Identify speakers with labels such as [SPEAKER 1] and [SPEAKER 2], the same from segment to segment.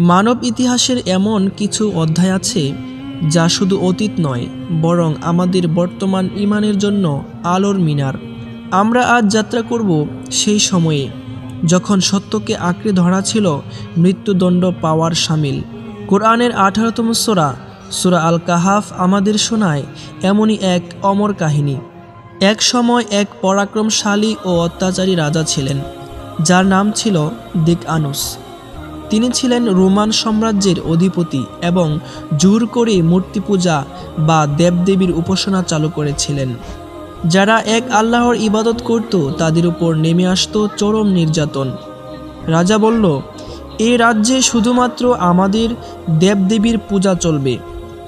[SPEAKER 1] মানব ইতিহাসের এমন কিছু অধ্যায় আছে যা শুধু অতীত নয়, বরং আমাদের বর্তমান ঈমানের জন্য আলোর মিনার। আমরা আজ যাত্রা করব সেই সময়ে যখন সত্যকে আঁকড়ে ধরা ছিল মৃত্যুদণ্ড পাওয়ার শামিল। কোরআনের 18তম সূরা সূরা আল কাহাফ আমাদের শোনায় এমনই এক অমর কাহিনী। এক সময় এক পরাক্রমশালী ও অত্যাচারী রাজা ছিলেন, যার নাম ছিল দিকআনুস। তিনি ছিলেন রোমান সাম্রাজ্যের অধিপতি এবং জোর করে মূর্তি পূজা বা দেবদেবীর উপাসনা চালু করেছিলেন। যারা এক আল্লাহর ইবাদত করত তাদের উপর নেমে আসত চরম নির্যাতন। রাজা বলল, এই রাজ্যে শুধুমাত্র আমাদের দেবদেবীর পূজা চলবে।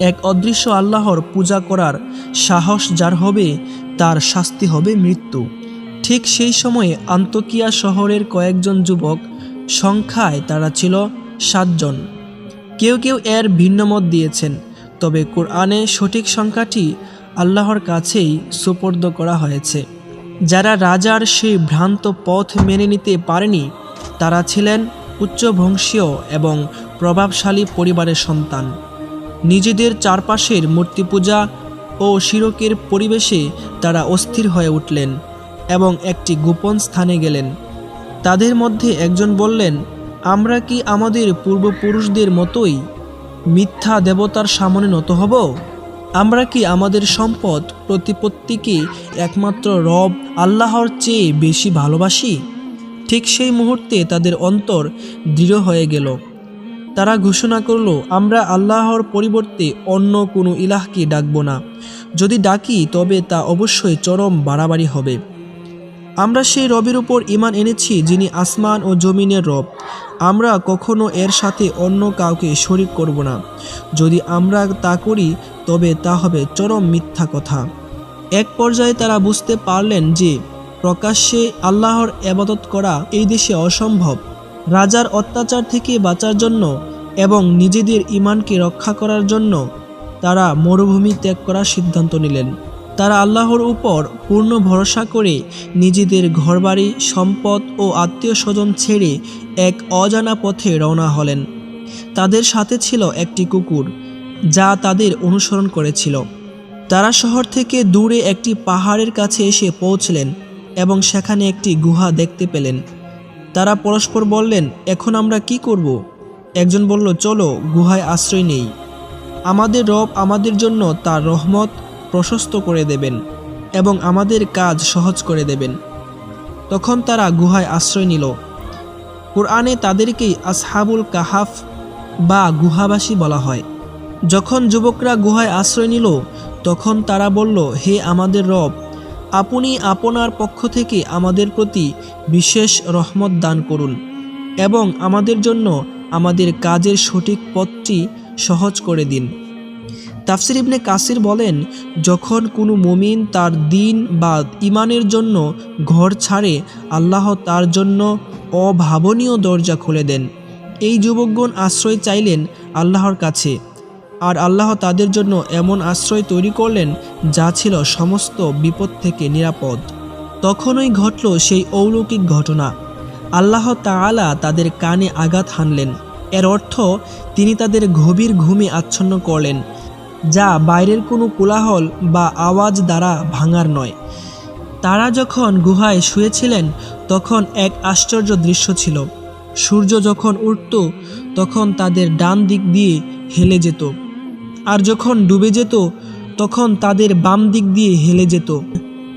[SPEAKER 1] এক অদৃশ্য আল্লাহর পূজা করার সাহস যার হবে তার শাস্তি হবে মৃত্যু। ঠিক সেই সময়ে আন্তকিয়া শহরের কয়েকজন যুবক, সংখ্যায় তারা ছিল 7 জন। কেউ কেউ এর ভিন্ন মত দিয়েছেন, তবে কোরআনে সঠিক সংখ্যাটি আল্লাহর কাছেই সুপর্দ করা হয়েছে। যারা রাজার সেই ভ্রান্ত পথ মেনে নিতে পারেনি তারা ছিলেন উচ্চবংশীয় এবং প্রভাবশালী পরিবারের সন্তান। নিজেদের চারপাশের মূর্তি পূজা ও শিরকের পরিবেশে তারা অস্থির হয়ে উঠলেন এবং একটি গোপন স্থানে গেলেন। তাদের মধ্যে একজন বললেন, আমরা কি আমাদের পূর্বপুরুষদের মতোই মিথ্যা দেবতার সামনে নত হব? আমরা কি আমাদের সম্পদ প্রতিপত্তিকে একমাত্র রব আল্লাহর চেয়ে বেশি ভালোবাসি? ঠিক সেই মুহূর্তে তাদের অন্তর দৃঢ় হয়ে গেল। তারা ঘোষণা করল, আমরা আল্লাহর পরিবর্তে অন্য কোনো ইলাহকে ডাকব না। যদি ডাকি তবে তা অবশ্যই চরম বাড়াবাড়ি হবে। আমরা সেই রবের উপর ঈমান এনেছি যিনি আসমান ও জমিনের রব। আমরা কখনো এর সাথে অন্য কাউকে শরীক করব না। যদি আমরা তা করি তবে তা হবে চরম মিথ্যা কথা। এক পর্যায়ে তারা বুঝতে পারলেন যে প্রকাশ্যে আল্লাহর ইবাদত করা এই দেশে অসম্ভব। রাজার অত্যাচার থেকে বাঁচার জন্য এবং নিজেদের ঈমানকে রক্ষা করার জন্য তারা মরুভূমি ত্যাগ করার সিদ্ধান্ত নিলেন। তারা আল্লাহর উপর পূর্ণ ভরসা করে নিজেদের ঘরবাড়ি, সম্পদ ও আত্মীয় স্বজন ছেড়ে এক অজানা পথে রওনা হলেন। তাদের সাথে ছিল একটি কুকুর যা তাদের অনুসরণ করেছিল। তারা শহর থেকে দূরে একটি পাহাড়ের কাছে এসে পৌঁছলেন এবং সেখানে একটি গুহা দেখতে পেলেন। তারা পরস্পর বললেন, এখন আমরা কি করব? একজন বলল, চলো গুহায় আশ্রয় নেই। আমাদের রব আমাদের জন্য তার রহমত প্রশস্ত করে দেবেন এবং আমাদের কাজ সহজ করে দেবেন। তখন তারা গুহায় আশ্রয় নিল। কোরআনে তাদেরকেই আসহাবুল কাহাফ বা গুহাবাসী বলা হয়। যখন যুবকরা গুহায় আশ্রয় নিল তখন তারা বলল, হে আমাদের রব, আপনি আপনার পক্ষ থেকে আমাদের প্রতি বিশেষ রহমত দান করুন এবং আমাদের জন্য আমাদের কাজের সঠিক পথটি সহজ করে দিন। তাফসির ইবনে কাসির বলেন, যখন কোনো মুমিন তার দ্বীন বা ঈমানের জন্য ঘর ছাড়ে, আল্লাহ তার জন্য অভাবনীয় দরজা খুলে দেন। এই যুবকগণ আশ্রয় চাইলেন আল্লাহর কাছে, আর আল্লাহ তাদের জন্য এমন আশ্রয় তৈরি করলেন যা ছিল সমস্ত বিপদ থেকে নিরাপদ। তখনই ঘটল সেই অলৌকিক ঘটনা। আল্লাহ তাআলা তাদের কানে আঘাত হানলেন। এর অর্থ তিনি তাদের গভীর ঘুমে আচ্ছন্ন করলেন, যা বাইরের কোনো কোলাহল বা আওয়াজ দ্বারা ভাঙার নয়। তারা যখন গুহায় শুয়েছিলেন তখন এক আশ্চর্য দৃশ্য ছিল। সূর্য যখন উঠত তখন তাদের ডান দিক দিয়ে হেলে যেত, আর যখন ডুবে যেত তখন তাদের বাম দিক দিয়ে হেলে যেত।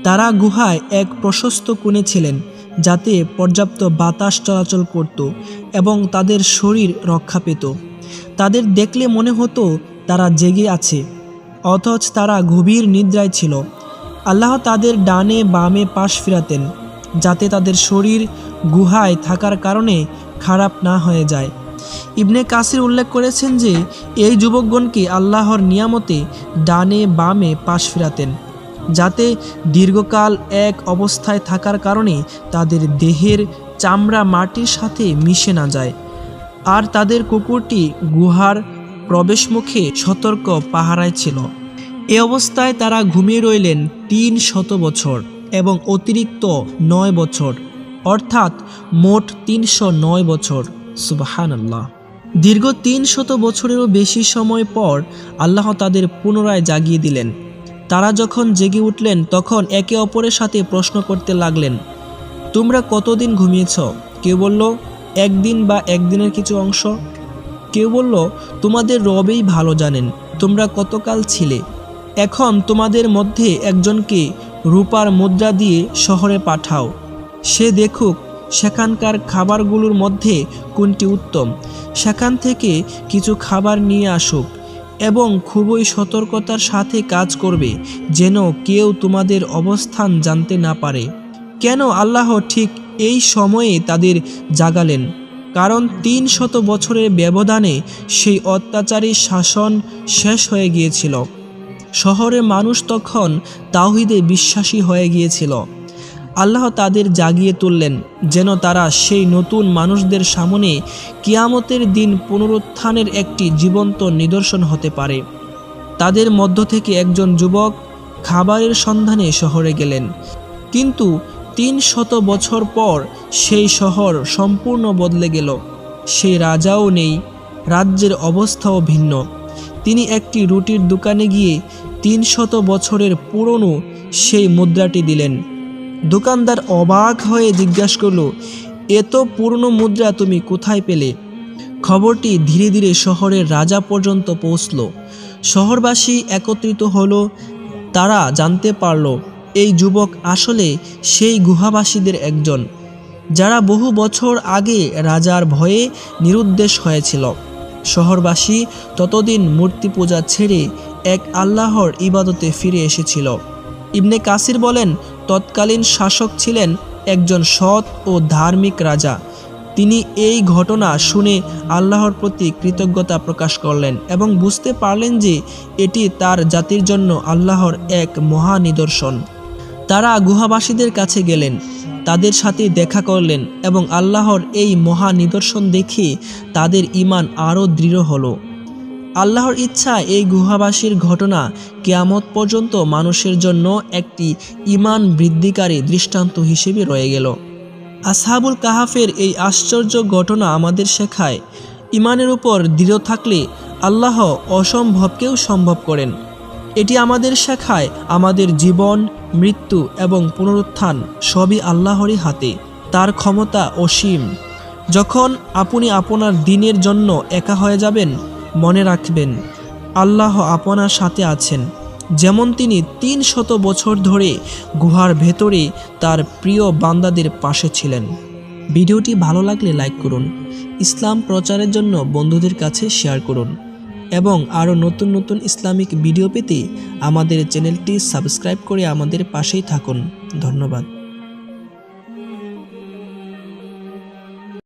[SPEAKER 1] তারা গুহায় এক প্রশস্ত কোণে ছিলেন যাতে পর্যাপ্ত বাতাস চলাচল করত এবং তাদের শরীর রক্ষা পেত। তাদের দেখলে মনে হতো তারা জেগে আছে, অথচ তারা গভীর নিদ্রায় ছিল। আল্লাহ তাদের ডানে বামে পাশ ফিরাতেন যাতে তাদের শরীর গুহায় থাকার কারণে খারাপ না হয়ে যায়। ইবনে কাসির উল্লেখ করেছেন যে এই যুবকগণকে আল্লাহর নিয়ামতে ডানে বামে পাশ ফিরাতেন যাতে দীর্ঘকাল এক অবস্থায় থাকার কারণে তাদের দেহের চামড়া মাটির সাথে মিশে না যায়। আর তাদের কুকুরটি গুহার প্রবেশমুখে সতর্ক পাহারায় ছিল। এ অবস্থায় তারা ঘুমিয়ে রইলেন 300 বছর এবং অতিরিক্ত 9 বছর, অর্থাৎ মোট 309 বছর। সুবহানাল্লাহ। দীর্ঘ ৩০০ বছরেরও বেশি সময় পর আল্লাহ তাদের পুনরায় জাগিয়ে দিলেন। তারা যখন জেগে উঠলেন তখন একে অপরের সাথে প্রশ্ন করতে লাগলেন, তোমরা কতদিন ঘুমিয়েছ? কেউ বলল, একদিন বা একদিনের কিছু অংশ। কেউ বলল, তোমাদের রবেই ভালো জানেন তোমরা কতকাল ছিলে। এখন তোমাদের মধ্যে একজনকে রূপার মুদ্রা দিয়ে শহরে পাঠাও, সে দেখুক সেখানকার খাবারগুলোর মধ্যে কোনটি উত্তম, সেখান থেকে কিছু খাবার নিয়ে আসুক এবং খুবই সতর্কতার সাথে কাজ করবে যেন কেউ তোমাদের অবস্থান জানতে না পারে। কেন আল্লাহ ঠিক এই সময়ে তাদের জাগালেন? কারণ ৩০০ বছরের ব্যবধানে সেই অত্যাচারী শাসন শেষ হয়ে গিয়েছিল। শহরের মানুষ তখন তাওহীদে বিশ্বাসী হয়ে গিয়েছিল। আল্লাহ তাদের জাগিয়ে তুললেন যেন তারা সেই নতুন মানুষদের সামনে কিয়ামতের দিন পুনরুত্থানের একটি জীবন্ত নিদর্শন হতে পারে। তাদের মধ্য থেকে একজন যুবক খাবারের সন্ধানে শহরে গেলেন, কিন্তু ৩০০ বছর পর সেই শহর সম্পূর্ণ বদলে গেল। সেই রাজাও নেই, রাজ্যের অবস্থাও ভিন্ন। তিনি একটি রুটির দোকানে গিয়ে ৩০০ বছরের পুরনো সেই মুদ্রাটি দিলেন। দোকানদার অবাক হয়ে জিজ্ঞাসা করল, এত পুরনো মুদ্রা তুমি কোথায় পেলে? খবরটি ধীরে ধীরে শহরের রাজা পর্যন্ত পৌঁছল। শহরবাসী একত্রিত হলো। তারা জানতে পারল এই যুবক আসলে সেই গুহাবাসীদের একজন, যারা বহু বছর আগে রাজার ভয়ে নিরুদ্দেশ হয়েছিল। শহরবাসী ততদিন মূর্তি পূজা ছেড়ে এক আল্লাহর ইবাদতে ফিরে এসেছিল। ইবনে কাসির বলেন, তৎকালীন শাসক ছিলেন একজন সৎ ও ধার্মিক রাজা। তিনি এই ঘটনা শুনে আল্লাহর প্রতি কৃতজ্ঞতা প্রকাশ করলেন এবং বুঝতে পারলেন যে এটি তার জাতির জন্য আল্লাহর এক মহা নিদর্শন। তারা গুহাবাসীদের কাছে গেলেন, তাদের সাথে দেখা করলেন এবং আল্লাহর এই মহা নিদর্শন দেখে তাদের ঈমান আরও দৃঢ় হলো। আল্লাহর ইচ্ছা এই গুহাবাসীর ঘটনা কিয়ামত পর্যন্ত মানুষের জন্য একটি ঈমান বৃদ্ধিকারী দৃষ্টান্ত হিসেবে রয়ে গেল। আসহাবুল কাহাফের এই আশ্চর্য ঘটনা আমাদের শেখায়, ঈমানের উপর দৃঢ় থাকলে আল্লাহ অসম্ভবকেও সম্ভব করেন। এটি আমাদের শেখায় আমাদের জীবন, মৃত্যু এবং পুনরুত্থান সবই আল্লাহরই হাতে। তার ক্ষমতা অসীম। যখন আপনি আপনার দিনের জন্য একা হয়ে যাবেন, মনে রাখবেন আল্লাহ আপনার সাথে আছেন, যেমন তিনি ৩০০ বছর ধরে গুহার ভেতরে তার প্রিয় বান্দাদের পাশে ছিলেন। ভিডিওটি ভালো লাগলে লাইক করুন, ইসলাম প্রচারের জন্য বন্ধুদের কাছে শেয়ার করুন এবং আরও নতুন নতুন ইসলামিক ভিডিও পেতে আমাদের চ্যানেলটি সাবস্ক্রাইব করে আমাদের পাশেই থাকুন। ধন্যবাদ।